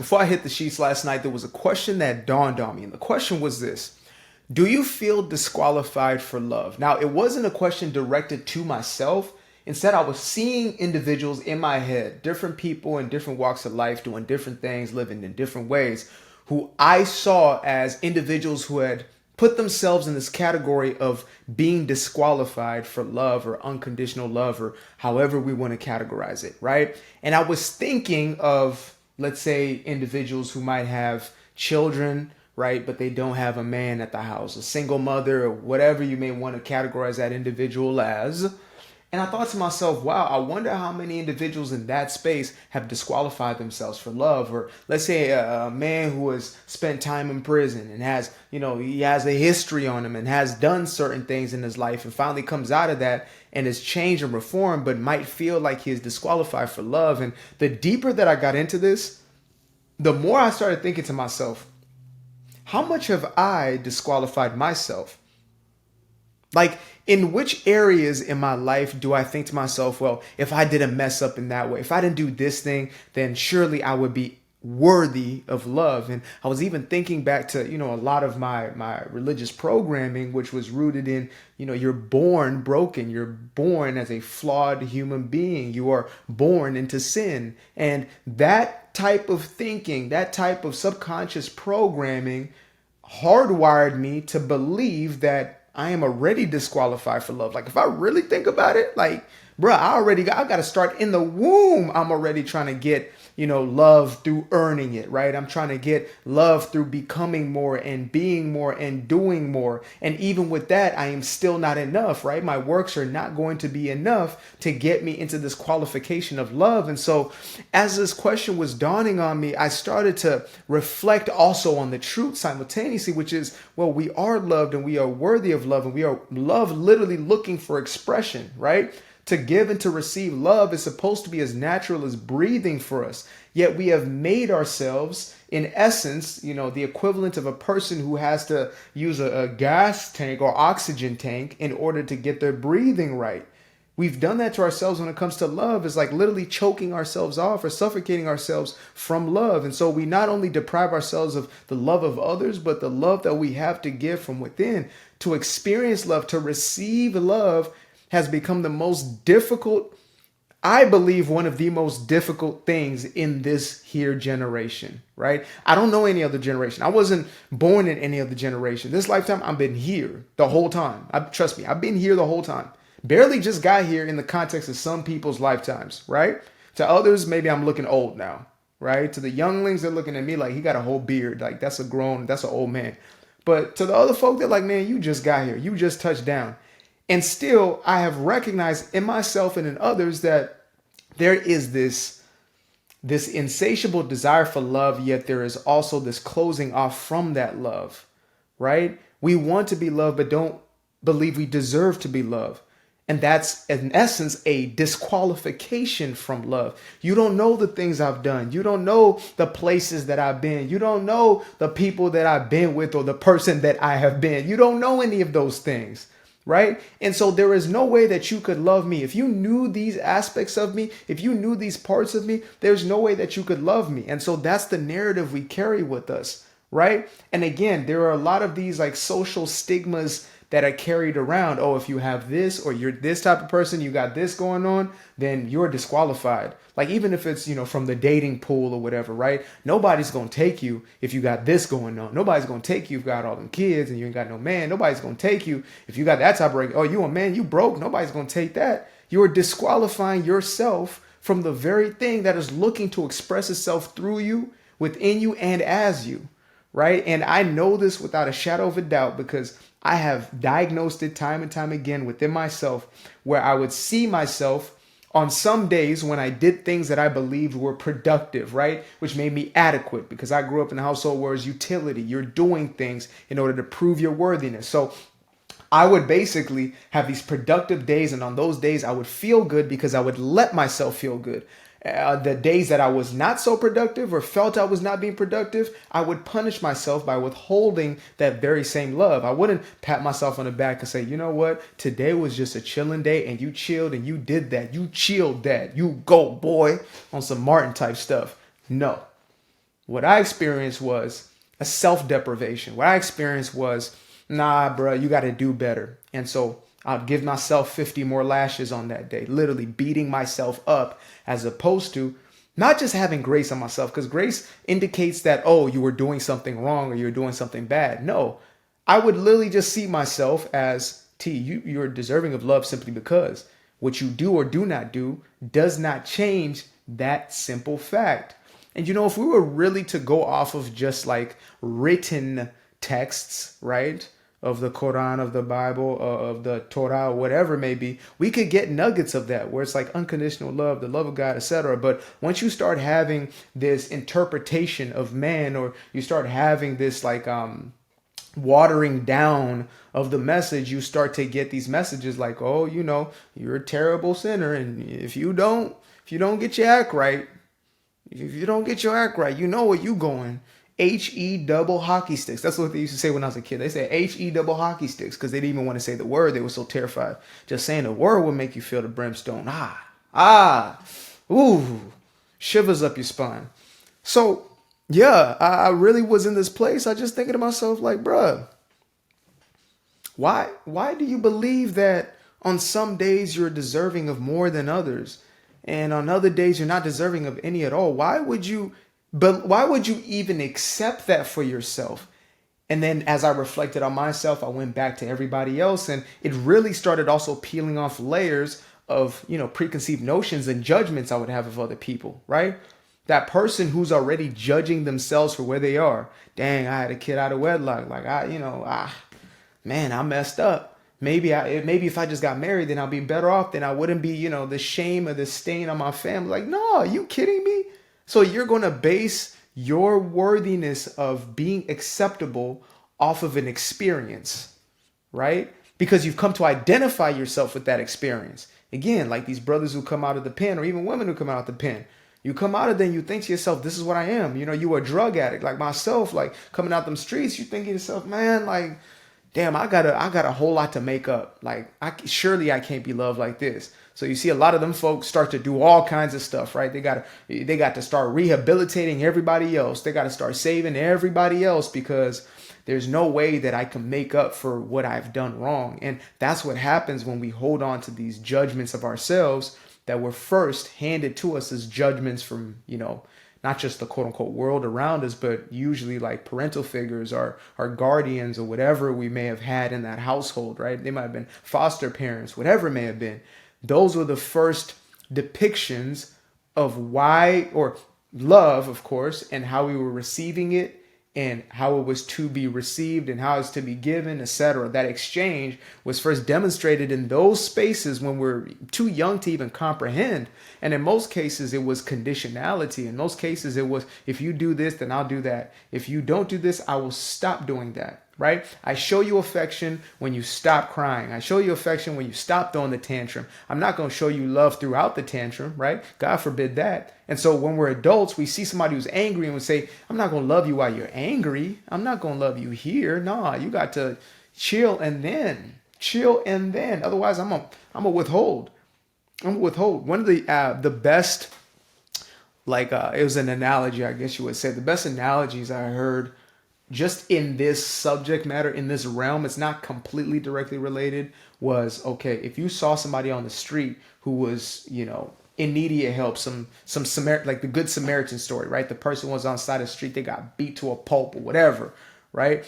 Before I hit the sheets last night, there was a question that dawned on me. And the question was this: do you feel disqualified for love? Now, it wasn't a question directed to myself. Instead, I was seeing individuals in my head, different people in different walks of life, doing different things, living in different ways, who I saw as individuals who had put themselves in this category of being disqualified for love or unconditional love, or however we want to categorize it, right? And I was thinking of, let's say, individuals who might have children, right, but they don't have a man at the house, a single mother, or whatever you may want to categorize that individual as. And I thought to myself, wow, I wonder how many individuals in that space have disqualified themselves for love. Or let's say a man who has spent time in prison and has, he has a history on him and has done certain things in his life and finally comes out of that and has changed and reformed, but might feel like he is disqualified for love. And the deeper that I got into this, the more I started thinking to myself, how much have I disqualified myself? Like, in which areas in my life do I think to myself, well, if I didn't mess up in that way, if I didn't do this thing, then surely I would be worthy of love. And I was even thinking back to, a lot of my religious programming, which was rooted in, you're born broken. You're born as a flawed human being. You are born into sin. And that type of thinking, that type of subconscious programming hardwired me to believe that I am already disqualified for love. Like, if I really think about it, like, bruh, I got to start in the womb. I'm already trying to get, love through earning it, right? I'm trying to get love through becoming more and being more and doing more. And even with that, I am still not enough, right? My works are not going to be enough to get me into this qualification of love. And so as this question was dawning on me, I started to reflect also on the truth simultaneously, which is, well, we are loved and we are worthy of love, and we are love literally looking for expression, right? To give and to receive love is supposed to be as natural as breathing for us. Yet we have made ourselves, in essence, the equivalent of a person who has to use a gas tank or oxygen tank in order to get their breathing right. We've done that to ourselves when it comes to love. It's like literally choking ourselves off or suffocating ourselves from love. And so we not only deprive ourselves of the love of others, but the love that we have to give from within. To experience love, to receive love, has become the most difficult, I believe, one of the most difficult things in this here generation, right? I don't know any other generation. I wasn't born in any other generation. This lifetime, I've been here the whole time. Trust me, I've been here the whole time. Barely just got here in the context of some people's lifetimes, right? To others, maybe I'm looking old now, right? To the younglings, they're looking at me like he got a whole beard. Like, that's an old man. But to the other folk, they're like, man, you just got here. You just touched down. And still, I have recognized in myself and in others that there is this insatiable desire for love, yet there is also this closing off from that love, right? We want to be loved, but don't believe we deserve to be loved. And that's, in essence, a disqualification from love. You don't know the things I've done. You don't know the places that I've been. You don't know the people that I've been with or the person that I have been. You don't know any of those things. Right? And so there is no way that you could love me. If you knew these aspects of me, if you knew these parts of me, there's no way that you could love me. And so that's the narrative we carry with us, right? And again, there are a lot of these like social stigmas that are carried around. Oh, if you have this, or you're this type of person, you got this going on, then you're disqualified. Like, even if it's, from the dating pool or whatever, right? Nobody's going to take you if you got this going on. Nobody's going to take you if you got all them kids and you ain't got no man. Nobody's going to take you if you got that type of, oh, you a man, you broke. Nobody's going to take that. You're disqualifying yourself from the very thing that is looking to express itself through you, within you, and as you, right? And I know this without a shadow of a doubt, because I have diagnosed it time and time again within myself, where I would see myself on some days when I did things that I believed were productive, right? Which made me adequate, because I grew up in a household where it's utility. You're doing things in order to prove your worthiness. So I would basically have these productive days, and on those days I would feel good because I would let myself feel good. The days that I was not so productive or felt I was not being productive, I would punish myself by withholding that very same love. I wouldn't pat myself on the back and say, you know what, today was just a chilling day and you chilled and you did that. You chilled that. You go, boy, on some Martin type stuff. No. What I experienced was a self-deprivation. What I experienced was, nah, bro, you got to do better. And so I'll give myself 50 more lashes on that day, literally beating myself up, as opposed to not just having grace on myself, because grace indicates that, oh, you were doing something wrong or you're doing something bad. No, I would literally just see myself as, you're deserving of love simply because what you do or do not do does not change that simple fact. And if we were really to go off of just like written texts, right? Of the Quran, of the Bible, of the Torah, whatever it may be, we could get nuggets of that where it's like unconditional love, the love of God, etc. But once you start having this interpretation of man, or you start having this like watering down of the message, you start to get these messages like, oh, you're a terrible sinner, and if you don't get your act right, you know where you going. HE double hockey sticks. That's what they used to say when I was a kid. They said HE double hockey sticks because they didn't even want to say the word. They were so terrified. Just saying the word would make you feel the brimstone. Ooh, shivers up your spine. So, yeah, I really was in this place. I just thinking to myself like, bruh, why do you believe that on some days you're deserving of more than others, and on other days you're not deserving of any at all? Why would you even accept that for yourself? And then as I reflected on myself, I went back to everybody else, and it really started also peeling off layers of, preconceived notions and judgments I would have of other people, right? That person who's already judging themselves for where they are. Dang, I had a kid out of wedlock. Like, man, I messed up. Maybe if I just got married, then I'll be better off. Then I wouldn't be, the shame of the stain on my family. Like, no, are you kidding me? So you're going to base your worthiness of being acceptable off of an experience, right? Because you've come to identify yourself with that experience. Again, like these brothers who come out of the pen, or even women who come out of the pen. You come out of there and you think to yourself, this is what I am. You were a drug addict like myself, like coming out them streets. You think to yourself, man, like, damn, I got a whole lot to make up. Like, surely I can't be loved like this. So you see a lot of them folks start to do all kinds of stuff, right? They got to start rehabilitating everybody else. They got to start saving everybody else because there's no way that I can make up for what I've done wrong. And that's what happens when we hold on to these judgments of ourselves that were first handed to us as judgments from, not just the quote unquote world around us, but usually like parental figures or our guardians or whatever we may have had in that household, right? They might have been foster parents, whatever it may have been. Those were the first depictions of why, or love, of course, and how we were receiving it, and how it was to be received and how it's to be given, etc. That exchange was first demonstrated in those spaces when we're too young to even comprehend. And in most cases, it was conditionality. In most cases, it was, if you do this, then I'll do that. If you don't do this, I will stop doing that. Right? I show you affection when you stop crying. I show you affection when you stop throwing the tantrum. I'm not going to show you love throughout the tantrum, right? God forbid that. And so when we're adults, we see somebody who's angry and we say, I'm not going to love you while you're angry. I'm not going to love you here. No, you got to chill and then. Otherwise, I'm a withhold. One of the best, it was an analogy, I guess you would say. The best analogies I heard just in this subject matter, in this realm, it's not completely directly related, was, okay, if you saw somebody on the street who was, in need of help, some like the Good Samaritan story, right? The person was on the side of the street, they got beat to a pulp or whatever, right?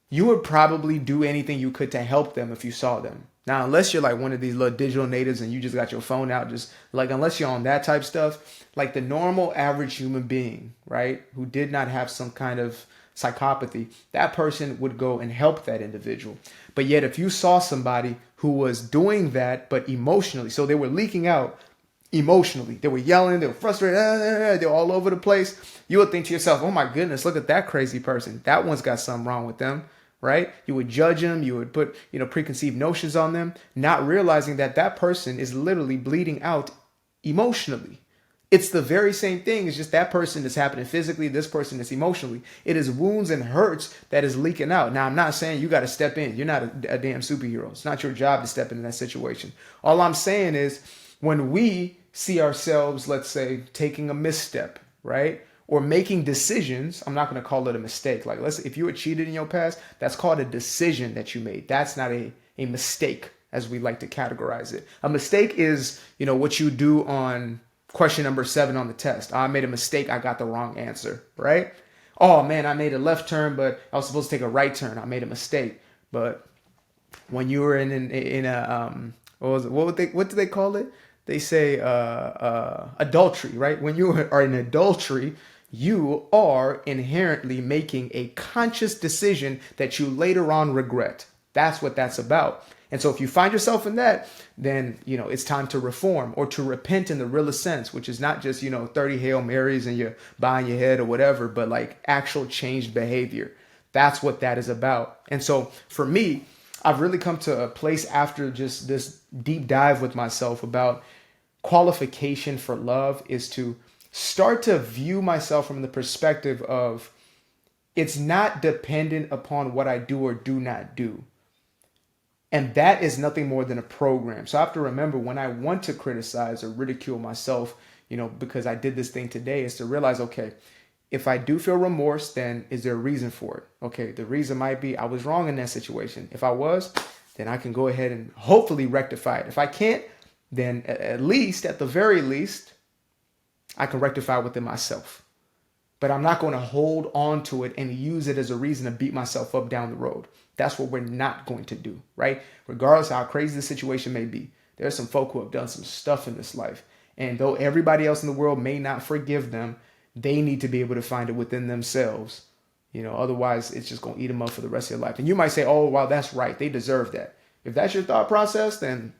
You would probably do anything you could to help them if you saw them. Now, unless you're like one of these little digital natives and you just got your phone out, just like, unless you're on that type stuff, like the normal average human being, right, who did not have some kind of psychopathy, that person would go and help that individual. But yet if you saw somebody who was doing that, but emotionally, so they were leaking out emotionally, they were yelling, they were frustrated, they were all over the place, you would think to yourself, oh my goodness, look at that crazy person. That one's got something wrong with them, right? You would judge them, you would put, preconceived notions on them, not realizing that that person is literally bleeding out emotionally. It's the very same thing. It's just that person is happening physically. This person is emotionally. It is wounds and hurts that is leaking out. Now, I'm not saying you got to step in. You're not a damn superhero. It's not your job to step into that situation. All I'm saying is when we see ourselves, let's say, taking a misstep, right? or making decisions. I'm not going to call it a mistake. Like, if you were cheated in your past, that's called a decision that you made. That's not a mistake, as we like to categorize it. A mistake is, what you do on question number 7 on the test. I made a mistake. I got the wrong answer, right? Oh man, I made a left turn, but I was supposed to take a right turn. I made a mistake. But when you were in a what do they call it? They say adultery, right? When you are in adultery, you are inherently making a conscious decision that you later on regret. That's what that's about. And so if you find yourself in that, then, it's time to reform or to repent in the realest sense, which is not just, 30 Hail Marys and you're bowing your head or whatever, but like actual changed behavior. That's what that is about. And so for me, I've really come to a place after just this deep dive with myself about qualification for love is to start to view myself from the perspective of it's not dependent upon what I do or do not do. And that is nothing more than a program. So I have to remember when I want to criticize or ridicule myself, because I did this thing today, is to realize, okay, if I do feel remorse, then is there a reason for it? Okay, the reason might be I was wrong in that situation. If I was, then I can go ahead and hopefully rectify it. If I can't, then at the very least, I can rectify it within myself. But I'm not going to hold on to it and use it as a reason to beat myself up down the road. That's what we're not going to do, right? Regardless of how crazy the situation may be. There's some folk who have done some stuff in this life. And though everybody else in the world may not forgive them, they need to be able to find it within themselves. Otherwise it's just going to eat them up for the rest of your life. And you might say, oh, wow, that's right. They deserve that. If that's your thought process, then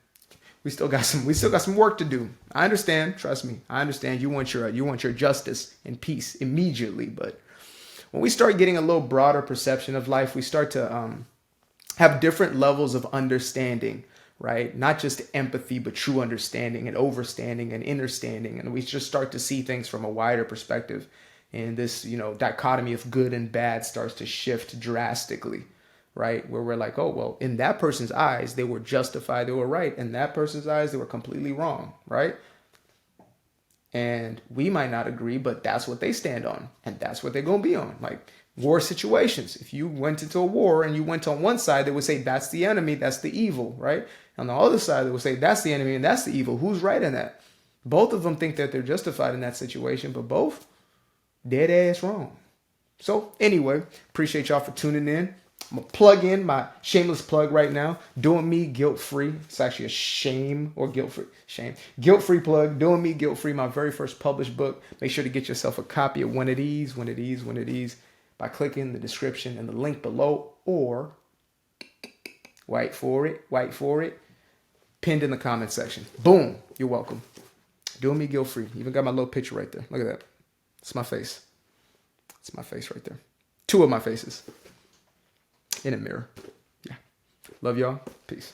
we still got some work to do. I understand. Trust me. I understand you want your justice and peace immediately. But when we start getting a little broader perception of life, we start to have different levels of understanding, right? Not just empathy, but true understanding and overstanding and understanding. And we just start to see things from a wider perspective. And this, dichotomy of good and bad starts to shift drastically, right? Where we're like, oh, well, in that person's eyes, they were justified, they were right. In that person's eyes, they were completely wrong, right? And we might not agree, but that's what they stand on. And that's what they're going to be on. Like war situations. If you went into a war and you went on one side, they would say, that's the enemy, that's the evil, right? On the other side, they would say, that's the enemy and that's the evil. Who's right in that? Both of them think that they're justified in that situation, but both dead ass wrong. So anyway, appreciate y'all for tuning in. I'm going to plug in my shameless plug right now. Doing Me Guilt-Free. It's actually a shame or guilt-free. Shame. Guilt-free plug. Doing Me Guilt-Free. My very first published book. Make sure to get yourself a copy of one of these by clicking the description and the link below, or wait for it, pinned in the comment section. Boom. You're welcome. Doing Me Guilt-Free. Even got my little picture right there. Look at that. It's my face. It's my face right there. 2 of my faces in a mirror. Yeah. Love y'all. Peace.